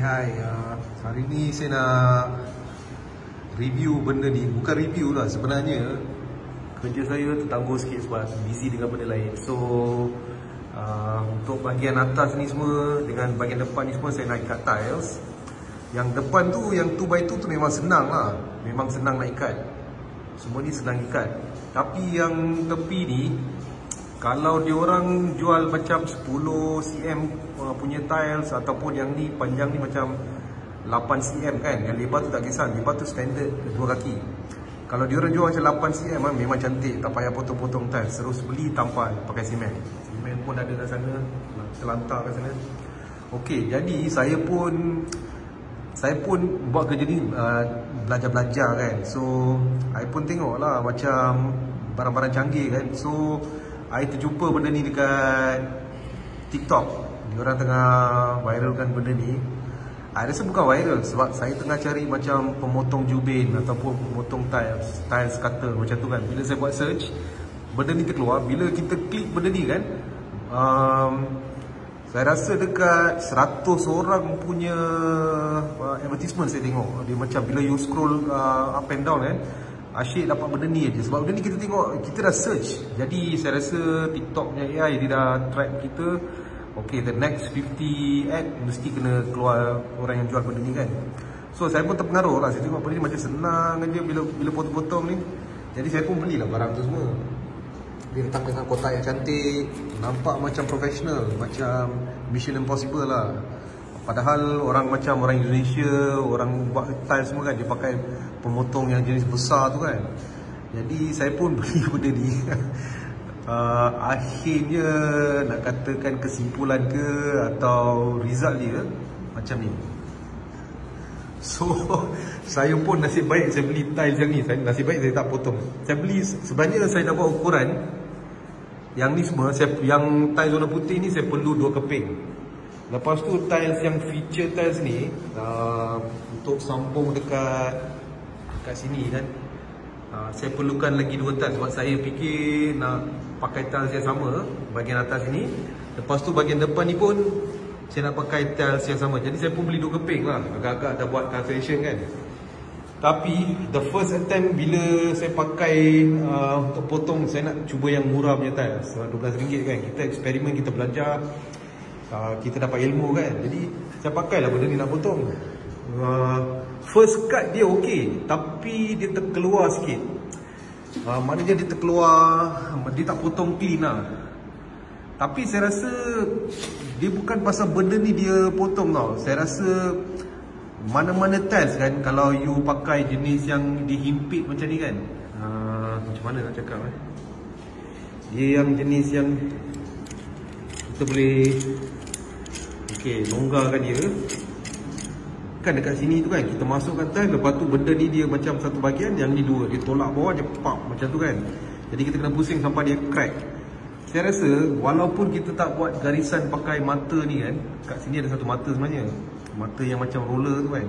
Hai, hari ni saya nak review benda ni. Bukan review lah, sebenarnya kerja saya tertangguh sikit sebab busy dengan benda lain. So untuk bahagian atas ni semua dengan bahagian depan ni semua saya nak ikat tiles. Yang depan tu, yang 2x2 tu memang senang lah, memang senang nak ikat. Semua ni senang ikat. Tapi yang tepi ni, kalau diorang jual macam 10 cm punya tiles ataupun yang ni panjang ni macam 8 cm kan, yang lebar tu tak kisah, lebar tu standard 2 kaki. Kalau diorang jual macam 8 cm memang cantik, tak payah potong-potong tiles, terus beli tampal pakai simen. Simen pun ada kat sana, terlantar kat sana. Okey, jadi saya pun buat kerja ni belajar-belajar kan. So saya pun tengok lah macam barang-barang canggih kan. So saya terjumpa benda ni dekat TikTok. Diorang tengah viralkan benda ni. Saya rasa bukan viral sebab saya tengah cari macam pemotong jubin ataupun pemotong tiles cutter macam tu kan. Bila saya buat search, benda ni terkeluar. Bila kita klik benda ni kan, saya rasa dekat 100 orang punya advertisement saya tengok. Dia macam bila you scroll up and down kan, asyik dapat benda ni aja. Sebab benda ni kita tengok, kita dah search. Jadi saya rasa TikTok punya AI dia dah track kita. Okay, the next 50 ad mesti kena keluar orang yang jual benda ni kan. So saya pun terpengaruh lah. Saya tengok benda ni macam senang aja bila potong-potong ni. Jadi saya pun belilah barang tu semua. Dia letak dengan kotak yang cantik, nampak macam profesional, macam Mission Impossible lah. Padahal orang macam orang Indonesia, orang buat tiles semua kan, dia pakai pemotong yang jenis besar tu kan. Jadi saya pun beli benda ni. Akhirnya nak katakan kesimpulan ke atau result dia macam ni. So saya pun nasib baik saya beli tiles yang ni. Nasib baik saya tak potong. Saya beli, sebenarnya saya dah buat ukuran. Yang ni semua, yang tiles warna putih ni saya perlu 2 keping. Lepas tu tiles yang feature tiles ni, untuk sambung dekat sini kan, saya perlukan lagi 2 tiles sebab saya fikir nak pakai tiles yang sama bahagian atas ni. Lepas tu bahagian depan ni pun saya nak pakai tiles yang sama. Jadi saya pun beli 2 keping lah. Agak-agak dah buat calculation kan. Tapi the first attempt bila saya pakai untuk potong, saya nak cuba yang murah punya tiles, RM12 kan. Kita eksperimen, kita belajar, kita dapat ilmu kan. Jadi saya pakailah benda ni nak potong. First cut dia okey, tapi dia terkeluar sikit. Maknanya dia terkeluar, dia tak potong clean lah. Tapi saya rasa dia bukan pasal benda ni dia potong tau. Saya rasa mana-mana tiles kan, kalau you pakai jenis yang dihimpit macam ni kan, macam mana nak cakap dia yang jenis yang kita boleh longgarkan dia kan, dekat sini tu kan kita masukkan tiles. Lepas tu benda ni dia macam satu bahagian, yang ni 2, dia tolak bawah, dia pop macam tu kan. Jadi kita kena pusing sampai dia crack. Saya rasa walaupun kita tak buat garisan pakai mata ni kan, kat sini ada satu mata sebenarnya, mata yang macam roller tu kan.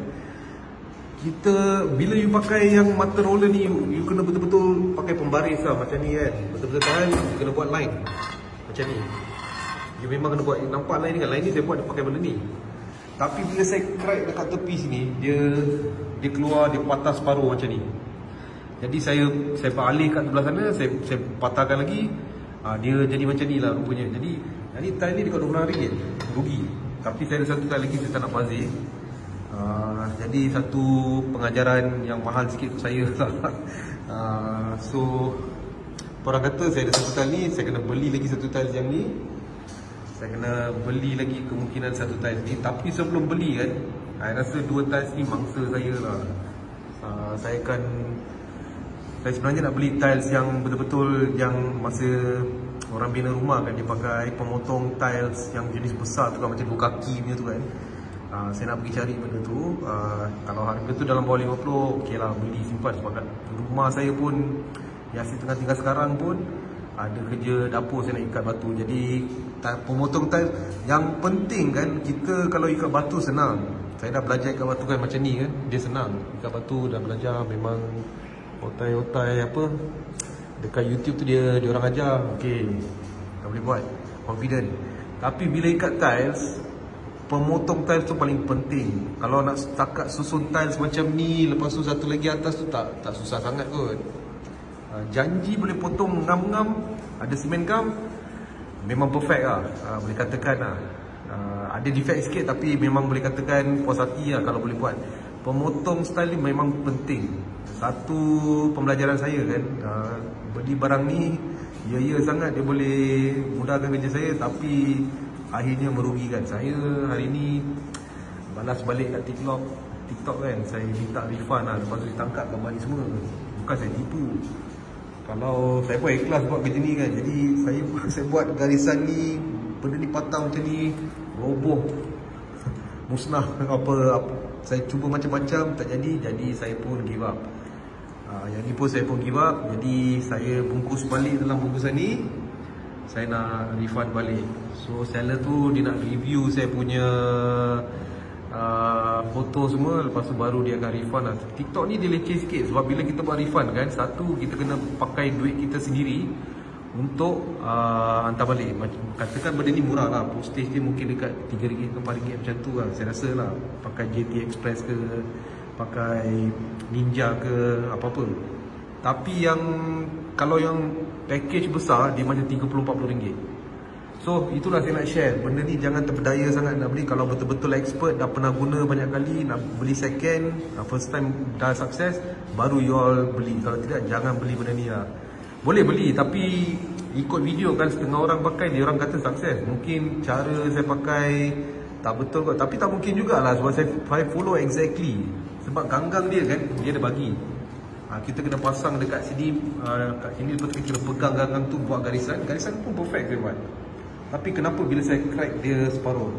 Kita bila you pakai yang mata roller ni, you kena betul-betul pakai pembaris lah macam ni kan. Betul-betul tahan, you kena buat line macam ni. You memang kena buat, nampak line ni kan, line ni saya buat pakai benda ni. Tapi bila saya crack dekat tepi sini, dia keluar, dia patah separuh macam ni. Jadi saya beralih kat sebelah sana, saya patahkan lagi. Dia jadi macam ni lah rupanya. Jadi tile ni dekat RM26 rugi. Tapi saya ada satu tile lagi saya tak nak bazir. Jadi satu pengajaran yang mahal sikit untuk saya lah. So orang kata saya ada satu tile ni, saya kena beli lagi satu tile yang ni, saya kena beli lagi kemungkinan satu tiles ni. Tapi sebelum beli kan, saya rasa 2 tiles ni mangsa saya lah. Saya sebenarnya nak beli tiles yang betul-betul yang masa orang bina rumah kan, dia pakai pemotong tiles yang jenis besar tu kan, macam 2 kaki punya tu kan. Saya nak pergi cari benda tu. Kalau harga tu dalam bawah 50, okey lah, beli simpan. Sebab kat rumah saya pun yang saya tengah tinggal sekarang pun ada kerja dapur, saya nak ikat batu. Jadi pemotong tiles yang penting kan, kita kalau ikat batu senang. Saya dah belajar ikat batu kan macam ni kan, dia senang. Ikat batu dah belajar, memang otai-otai apa dekat YouTube tu dia orang ajar, okey, tak boleh buat, confident. Tapi bila ikat tiles, pemotong tiles tu paling penting. Kalau nak setakat susun tiles macam ni, lepas tu satu lagi atas tu tak susah sangat kot. Janji boleh potong ngam-ngam, ada semen gam, memang perfect lah. Boleh katakan lah. Ada defect sikit tapi memang boleh katakan puas hati lah kalau boleh buat. Pemotong style ni memang penting. Satu pembelajaran saya kan, beli barang ni ya sangat, dia boleh mudahkan kerja saya, tapi akhirnya merugikan saya. Hari ni balas balik kat TikTok kan, saya minta refund lah, lepas tu ditangkap gambar ni semua. Bukan saya tipu. Kalau saya pun ikhlas buat kerja ni kan, jadi saya buat garisan ni, benda ni patah macam ni, roboh, musnah apa. Saya cuba macam-macam, tak jadi saya pun give up. Yang ni pun saya pun give up. Jadi saya bungkus balik dalam bungkusan ni, saya nak refund balik. So seller tu dia nak review saya punya foto semua, lepas tu baru dia akan refund lah. TikTok ni dia leceh sikit, sebab bila kita buat refund kan, satu kita kena pakai duit kita sendiri untuk hantar balik. Katakan benda ni murah lah, postage dia mungkin dekat RM3 ke RM4 macam tu lah, saya rasa lah. Pakai JT Express ke, pakai Ninja ke, apa-apa. Tapi kalau yang package besar, dia macam RM30-40. So itulah saya nak share. Benda ni jangan terpedaya sangat nak beli. Kalau betul-betul expert, dah pernah guna banyak kali, nak beli second, first time dah sukses, baru you all beli. Kalau tidak, jangan beli benda ni lah. Boleh beli, tapi ikut video kan, setengah orang pakai, dia orang kata sukses. Mungkin cara saya pakai tak betul kot, tapi tak mungkin jugalah, sebab saya follow exactly. Sebab ganggang dia kan, dia ada bagi. Kita kena pasang dekat sini, kat sini, lepas tu kita pegang ganggang tu, buat garisan. Garisan pun perfect saya buat. Tapi kenapa bila saya crack dia separuh?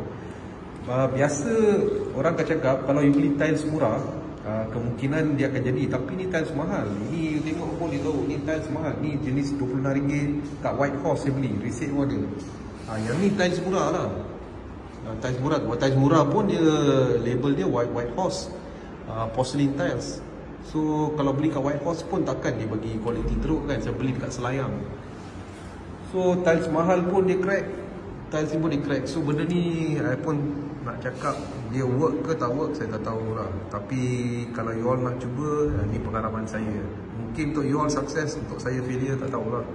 Biasa orang akan cakap kalau you beli tiles murah, kemungkinan dia akan jadi. Tapi ni tiles mahal. Ini you tengok pun dia tahu ni tiles mahal. Ni jenis RM26 kat White Horse saya beli, receipt pun ada. Yang ni tiles murah lah. Tiles murah. Buat tiles murah pun dia label dia White Horse porcelain tiles. So kalau beli kat White Horse pun takkan dia bagi kualiti teruk kan. Saya beli dekat Selayang. So tiles mahal pun dia crack, tiles ni pun dia crack. So benda ni I pun nak cakap dia work ke tak work, saya tak tahu lah. Tapi kalau you all nak cuba, ni pengalaman saya. Mungkin untuk you all sukses, untuk saya failure, tak tahulah.